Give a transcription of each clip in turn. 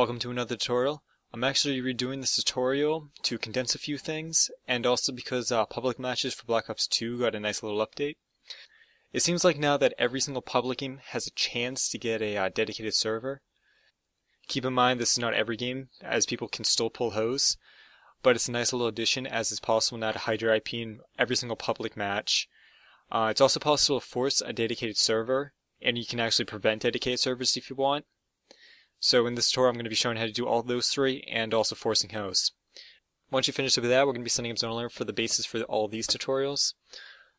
welcome to another tutorial. I'm actually redoing this tutorial to condense a few things, and also because public matches for Black Ops 2 got a nice little update. It seems like now that every single public game has a chance to get a dedicated server. Keep in mind this is not every game, as people can still pull hosts, but it's a nice little addition as it's possible now to hide your IP in every single public match. It's also possible to force a dedicated server, and you can actually prevent dedicated servers if you want. So in this tutorial I'm going to be showing how to do all those three and also forcing hosts. Once you finish with that, we're going to be setting up Zone Alarm for the basis for all these tutorials.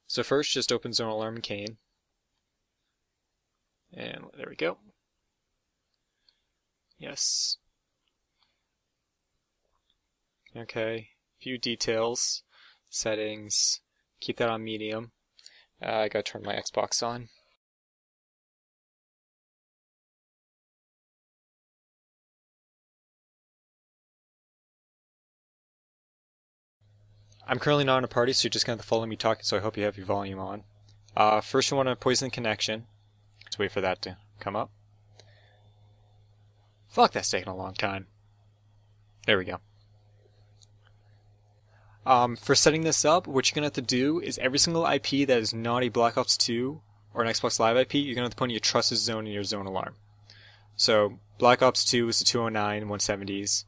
So first, just open Zone Alarm in Kane. And there we go. Yes. Okay, few details, settings, keep that on medium. I gotta turn my Xbox on. I'm currently not in a party, so you're just going to follow me talking, so I hope you have your volume on. First you want to poison the connection. Let's wait for that to come up. Fuck, that's taking a long time. There we go. For setting this up, what you're going to have to do is every single IP that is not a Black Ops 2 or an Xbox Live IP, you're going to have to put in your trusted zone in your zone alarm. So, Black Ops 2 is the 209, 170s,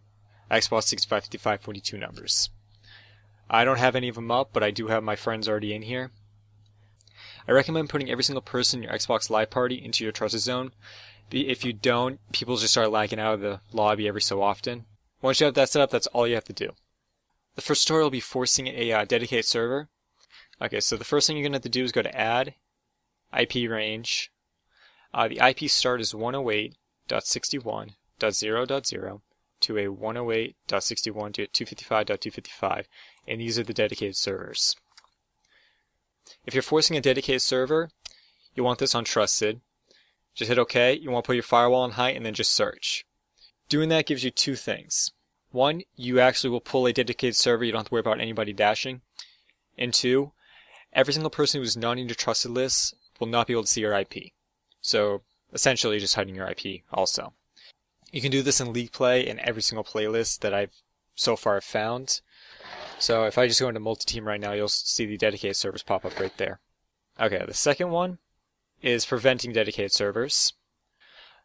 Xbox 65, 55, 42 numbers. I don't have any of them up, but I do have my friends already in here. I recommend putting every single person in your Xbox Live party into your trusted zone. If you don't, people just start lagging out of the lobby every so often. Once you have that set up, that's all you have to do. The first tutorial will be forcing a dedicated server. Okay, so the first thing you're going to have to do is go to Add, IP Range. The IP start is 108.61.0.0 to a 108.61.255.255, and these are the dedicated servers. If you're forcing a dedicated server, you want this on Trusted. Just hit OK, you want to put your firewall on high, and then just search. Doing that gives you two things. One, you actually will pull a dedicated server, you don't have to worry about anybody dashing. And two, every single person who's not in your trusted list will not be able to see your IP. So, essentially just hiding your IP also. You can do this in League Play in every single playlist that I've so far found. So if I just go into multi-team right now, you'll see the dedicated servers pop up right there. Okay, the second one is preventing dedicated servers.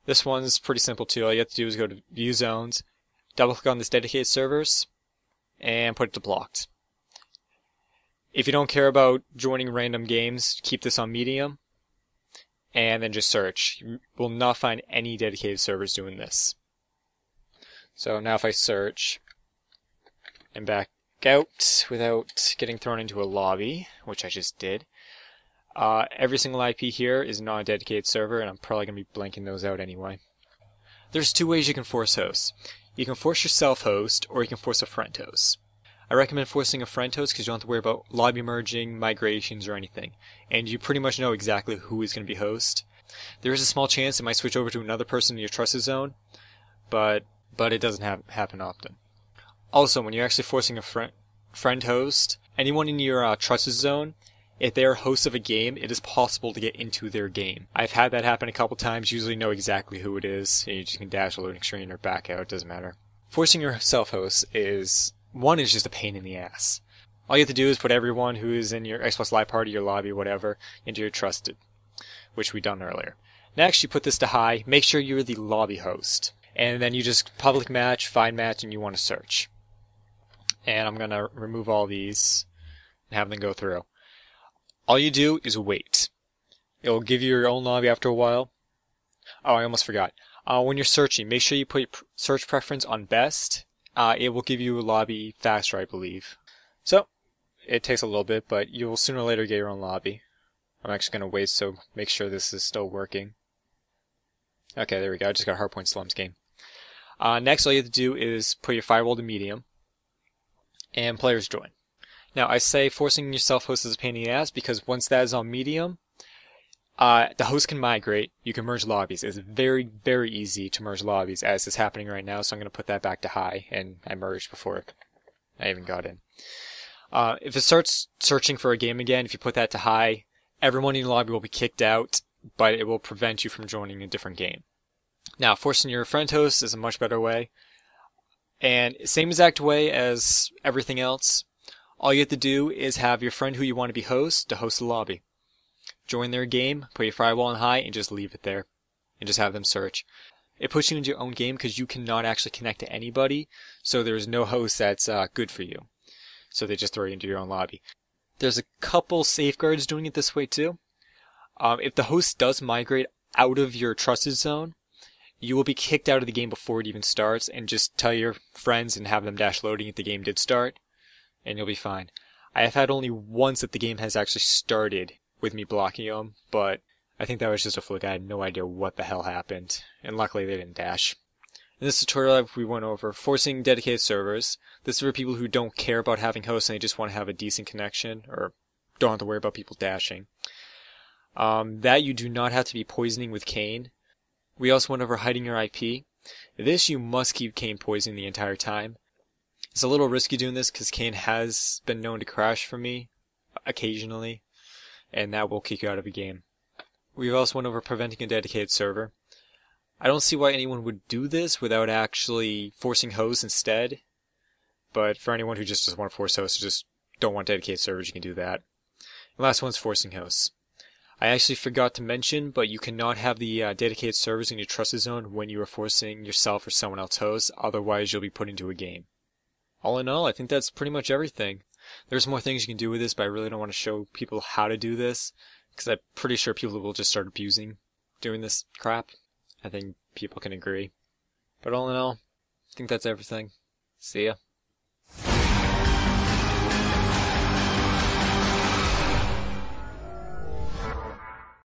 This one's pretty simple too. All you have to do is go to View Zones, double click on this dedicated servers, and put it to blocked. If you don't care about joining random games, keep this on medium, and then just search. You will not find any dedicated servers doing this. So now if I search and back out without getting thrown into a lobby, which I just did, every single IP here is not a dedicated server, and I'm probably going to be blanking those out anyway. There's two ways you can force hosts. You can force your self-host, or you can force a friend host. I recommend forcing a friend host because you don't have to worry about lobby merging, migrations, or anything, and you pretty much know exactly who is going to be host. There is a small chance it might switch over to another person in your trusted zone, but it doesn't happen often. Also, when you're actually forcing a friend host, anyone in your trusted zone, if they are hosts of a game, it is possible to get into their game. I've had that happen a couple times, usually know exactly who it is, and you just can dash a loading screen or back out, it doesn't matter. Forcing your self-host is just a pain in the ass. All you have to do is put everyone who is in your Xbox Live party, your lobby, whatever, into your trusted, which we done earlier. Next, you put this to high, make sure you're the lobby host, and then you just public match, find match, and you want to search. And I'm going to remove all these and have them go through. All you do is wait. It will give you your own lobby after a while. Oh, I almost forgot. When you're searching, make sure you put your search preference on best. It will give you a lobby faster, I believe. So, it takes a little bit, but you'll sooner or later get your own lobby. I'm actually going to wait, so make sure this is still working. Okay, there we go. I just got Hardpoint Slums game. Next, all you have to do is put your firewall to medium, and players join. Now, I say forcing your self-host is a pain in the ass because once that is on medium, the host can migrate. You can merge lobbies. It's very, very easy to merge lobbies as is happening right now, so I'm going to put that back to high, and I merged before I even got in. If it starts searching for a game again, if you put that to high, everyone in the lobby will be kicked out, but it will prevent you from joining a different game. Now, forcing your friend host is a much better way. And same exact way as everything else. All you have to do is have your friend who you want to be host to host the lobby. Join their game, put your firewall on high, and just leave it there. And just have them search. It puts you into your own game because you cannot actually connect to anybody, so there's no host that's good for you. So they just throw you into your own lobby. There's a couple safeguards doing it this way too. If the host does migrate out of your trusted zone, you will be kicked out of the game before it even starts, and just tell your friends and have them dash loading if the game did start, and you'll be fine. I have had only once that the game has actually started with me blocking them, but I think that was just a fluke. I had no idea what the hell happened, and luckily they didn't dash. In this tutorial, we went over forcing dedicated servers. This is for people who don't care about having hosts and they just want to have a decent connection, or don't have to worry about people dashing. That you do not have to be poisoning with Kane. We also went over hiding your IP. This you must keep Kane poisoned the entire time. It's a little risky doing this because Kane has been known to crash for me occasionally, and that will kick you out of a game. We've also went over preventing a dedicated server. I don't see why anyone would do this without actually forcing hosts instead, but for anyone who just doesn't want to force hosts, just don't want dedicated servers, you can do that. The last one's forcing hosts. I actually forgot to mention, but you cannot have the dedicated servers in your trusted zone when you are forcing yourself or someone else hosts, otherwise you'll be put into a game. All in all, I think that's pretty much everything. There's more things you can do with this, but I really don't want to show people how to do this, because I'm pretty sure people will just start abusing doing this crap. I think people can agree. But all in all, I think that's everything. See ya.